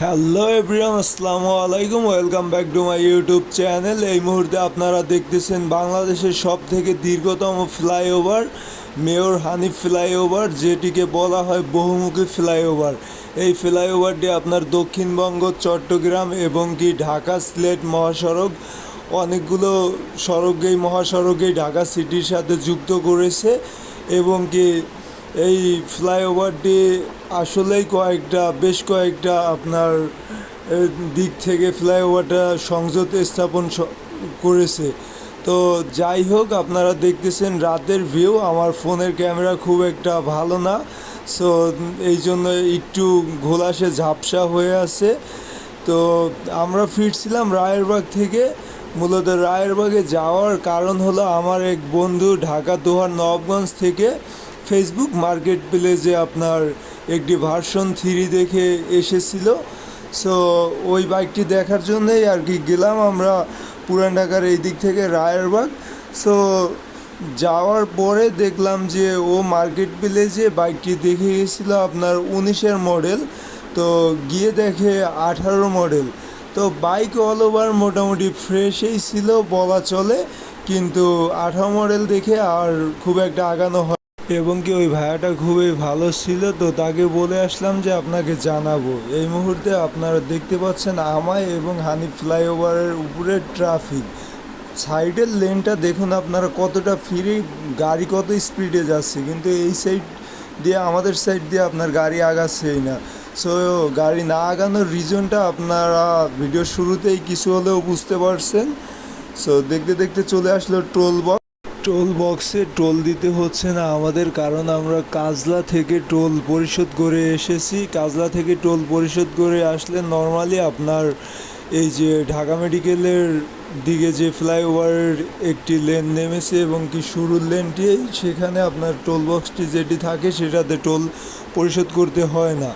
Hello everyone, আসসালামু আলাইকুম। Welcome back to my YouTube channel. এই মুহূর্তে আপনারা দেখতেছেন বাংলাদেশের সব থেকে দীর্ঘতম ফ্লাইওভার মেয়র হানিফ ফ্লাইওভার, যেটিকে বলা হয় বহুমুখী ফ্লাইওভার। এই ফ্লাইওভারটি আপনার দক্ষিণবঙ্গ, চট্টগ্রাম এবং কি ঢাকা সিলেট মহাসড়ক, অনেকগুলো সড়কেই মহাসড়কেই ঢাকা সিটির সাথে যুক্ত করেছে এবং কি এই ফ্লাইওভারটি আসলেই বেশ কয়েকটা আপনার দিক থেকে ফ্লাইওভারটা সংযোগ স্থাপন করেছে। তো যাই হোক, আপনারা দেখতেছেন রাতের ভিউ। আমার ফোনের ক্যামেরা খুব একটা ভালো না, সো এই জন্য একটু ঘোলাসে ঝাপসা হয়ে আছে। তো আমরা ফিরছিলাম রায়েরবাগ থেকে। মূলত রায়েরবাগে যাওয়ার কারণ হলো, আমার এক বন্ধু ঢাকা দোহার নবাবগঞ্জ থেকে ফেসবুক মার্কেট প্লেসে আপনার একটি ভার্সন 3 দেখে এসেছিল। সো ওই বাইকটি দেখার জন্যই আর কি গেলাম আমরা পুরান ঢাকার এই দিক থেকে রায়েরবাগ। সো যাওয়ার পরে দেখলাম যে ও মার্কেট প্লেসে বাইকটি দেখে গেছিলো আপনার 19-এর মডেল, তো গিয়ে দেখে 18 মডেল। তো বাইক অল ওভার মোটামুটি ফ্রেশই ছিল বলা চলে, কিন্তু 18 মডেল দেখে আর খুব একটা আগানো হয় এবং কি ওই ভাড়াটা খুবই ভালো ছিল। তো তাকে বলে আসলাম যে আপনাকে জানাবো। এই মুহূর্তে আপনারা দেখতে পাচ্ছেন আমায় এবং হানিফ ফ্লাইওভারের উপরে ট্রাফিক। সাইডের লেনটা দেখুন আপনারা কতটা ফ্রি, গাড়ি কত স্পিডে যাচ্ছে, কিন্তু এই সাইড দিয়ে, আমাদের সাইড দিয়ে আপনার গাড়ি আগাচ্ছেই না। সো গাড়ি না আগানোর রিজনটা আপনারা ভিডিওর শুরুতেই কিছু হলেও বুঝতে পারছেন। সো দেখতে দেখতে চলে আসলো টোল বক্সে টোল দিতে হচ্ছে না আমাদের, কারণ আমরা কাজলা থেকে টোল পরিশোধ করে এসেছি। কাজলা থেকে টোল পরিশোধ করে আসলে নর্মালি আপনার এই যে ঢাকা মেডিকেলের দিকে যে ফ্লাইওভারের একটি লেন নেমেছে এবং কি শুরুর লেনটি, সেখানে আপনার টোল বক্সটি যেটি থাকে সেটাতে টোল পরিশোধ করতে হয় না।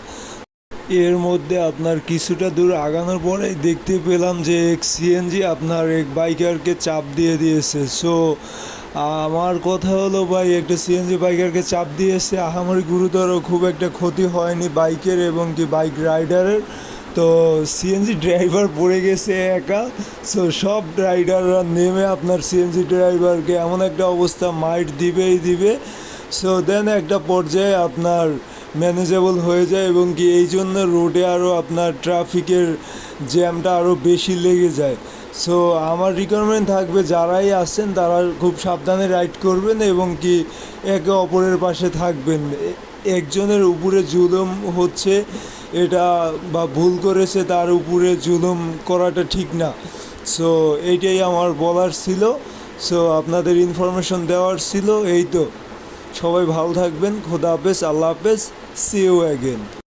এর মধ্যে আপনার কিছুটা দূর আগানোর পরে দেখতে পেলাম যে এক সিএনজি আপনার এক বাইকারকে চাপ দিয়ে দিয়েছে। সো আমার কথা হলো, ভাই একটা সিএনজি বাইকারকে চাপ দিয়েছে, আহামরি গুরুতর খুব একটা ক্ষতি হয়নি বাইকের এবং কি বাইক রাইডারের। তো সিএনজি ড্রাইভার পড়ে গেছে একা। সো সব রাইডাররা নেমে আপনার সিএনজি ড্রাইভারকে এমন একটা অবস্থা মাইট দিবে। সো দেন একটা পর্যায়ে আপনার ম্যানেজেবল হয়ে যায় এবং কি এই জন্য রোডে আরও আপনার ট্রাফিকের জ্যামটা আরও বেশি লেগে যায়। সো আমার রিকোয়ারমেন্ট থাকবে, যারাই আসছেন তারা খুব সাবধানে রাইড করবেন এবং কি একে অপরের পাশে থাকবেন। একজনের উপরে জুলুম হচ্ছে এটা, বা ভুল করেছে তার উপরে জুলুম করাটা ঠিক না। সো এইটাই আমার বলার ছিল। সো আপনাদের ইনফরমেশন দেওয়ার ছিল। এই তো, সবাই ভালো থাকবেন। খোদা হাফেজ, আল্লাহ হাফেজ, সি ইউ অ্যাগেন।